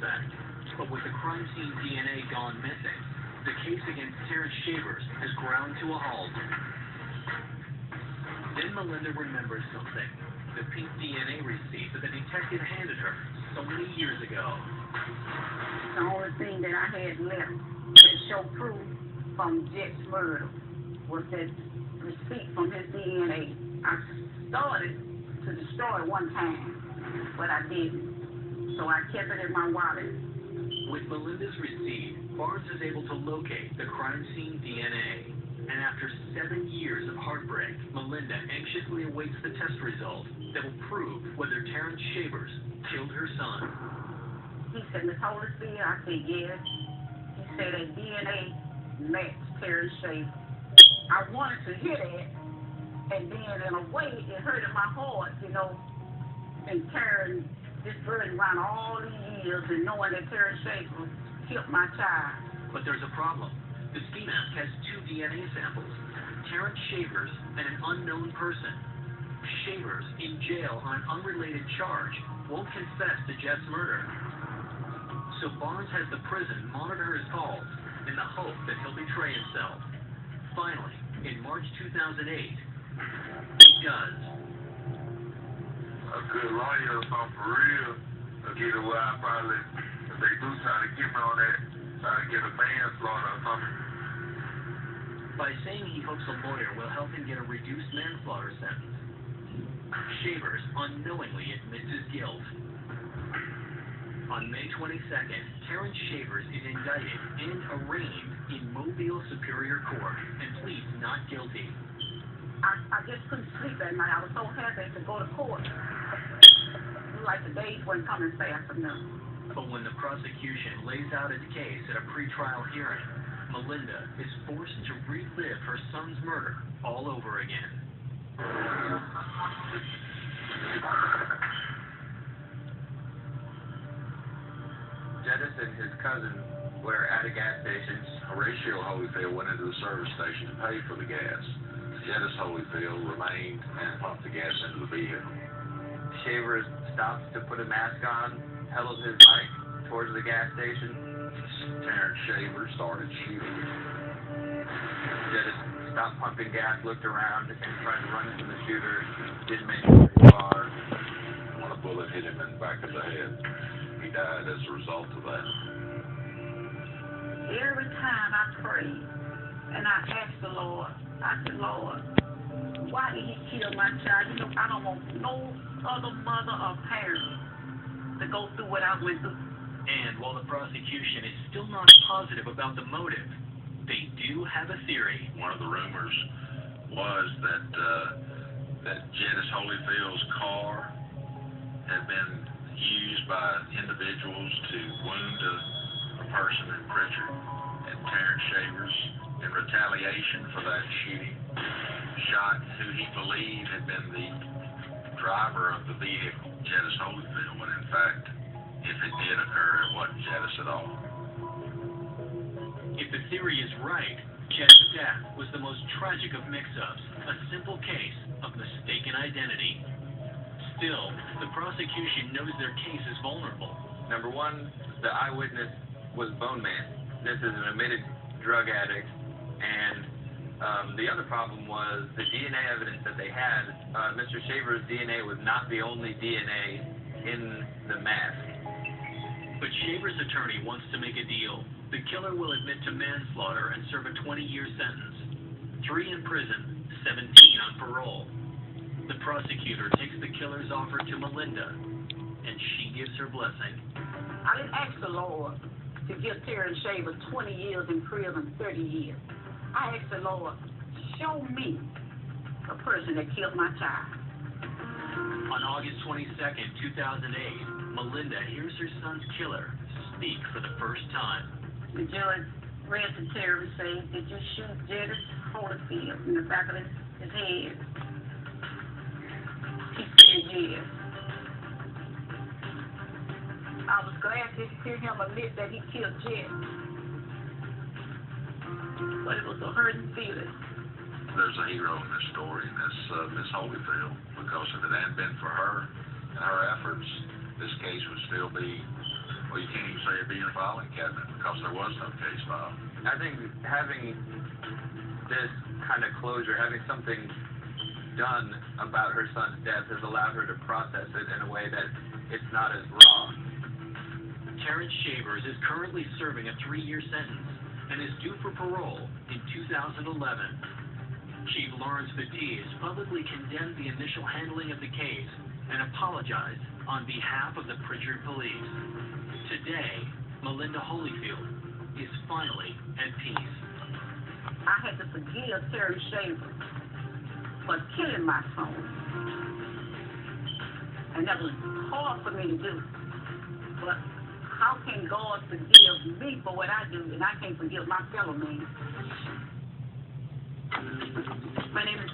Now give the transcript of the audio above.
suspect. But with the crime scene DNA gone missing, the case against Terrence Shavers has ground to a halt. Then Melinda remembers something. The pink DNA receipt that the detective handed her so many years ago. The only thing that I had left that showed proof from Jet's murder was that receipt from his DNA. I started to destroy it one time, but I didn't. So I kept it in my wallet. With Melinda's receipt, Barnes is able to locate the crime scene DNA. And after 7 years of heartbreak, Melinda anxiously awaits the test result that will prove whether Terrence Shavers killed her son. He said, Miss Holyfield? I said, yes. He said that DNA matched Terrence Shavers. I wanted to hear that, and then in a way, it hurted my heart, and carrying this burden around all these years and knowing that Terrence Shavers killed my child. But there's a problem. The ski mask has 2 DNA samples, Terrence Shavers and an unknown person. Shavers, in jail on an unrelated charge, won't confess to Jet's murder. So Barnes has the prison monitor his calls in the hope that he'll betray himself. Finally, in March 2008, he does. A good lawyer, if I'm for real, will get away. I probably, if they do try to get me on that, try to get a manslaughter or something. By saying he hopes a lawyer will help him get a reduced manslaughter sentence, Shavers unknowingly admits his guilt. On May 22nd, Terrence Shavers is indicted and arraigned in Mobile Superior Court and pleads not guilty. I just couldn't sleep at night. I was so happy to go to court. Like the days weren't coming fast enough. But when the prosecution lays out its case at a pretrial hearing, Melinda is forced to relive her son's murder all over again. Jettis and his cousin were at a gas station. Horatio Holyfield went into the service station to pay for the gas. Jettis Holyfield remained and pumped the gas into the vehicle. Shavers stopped to put a mask on, pedaled his bike towards the gas station. Terrence Shavers started shooting. Jettis stopped pumping gas, looked around, and tried to run from the shooter. Didn't make it very far. When a bullet hit him in the back of the head, he died as a result of that. Every time I prayed and I asked the Lord, I said, Lord, why did he kill my child? I don't want no other mother or parent to go through what I went through. And while the prosecution is still not positive about the motive, they do have a theory. One of the rumors was that Jettis Holyfield's car had been used by individuals to wound a person in Pritchard, and Terrence Shavers, in retaliation for that shooting, shot who he believed had been the driver of the vehicle, Jettis Holyfield, when in fact, if it did occur, it wasn't Jettis at all. If the theory is right, Jet's death was the most tragic of mix-ups, a simple case of mistaken identity. Still, the prosecution knows their case is vulnerable. Number one, the eyewitness was Bone Man. This is an admitted drug addict, and the other problem was the DNA evidence that they had. Mr. Shavers' DNA was not the only DNA in the mask. But Shavers' attorney wants to make a deal. The killer will admit to manslaughter and serve a 20-year sentence. 3 in prison, 17 on parole. The prosecutor takes the killer's offer to Melinda, and she gives her blessing. I didn't ask the Lord to give Terrence Shavers 20 years in prison, 30 years. I asked the Lord, show me a person that killed my child. On August 22nd, 2008, Melinda hears her son's killer speak for the first time. The judge read to Terry and said, did you shoot Jettis Holyfield in the back of his head? He said yes. I was glad to hear him admit that he killed Jet. But it was a hurting feeling. There's a hero in this story, and that's Miss Holyfield, because if it hadn't been for her and her efforts, this case would still be Well, you can't even say it'd be in a filing cabinet because there was no case filed. I think having this kind of closure, having something done about her son's death has allowed her to process it in a way that it's not as raw. Terrence Shavers is currently serving a 3-year sentence and is due for parole in 2011. Chief Lawrence Batiste publicly condemned the initial handling of the case and apologized on behalf of the Pritchard police. Today, Melinda Holyfield is finally at peace. I had to forgive Terrence Shavers for killing my son. And that was hard for me to do. But how can God forgive me for what I do and I can't forgive my fellow man? My name is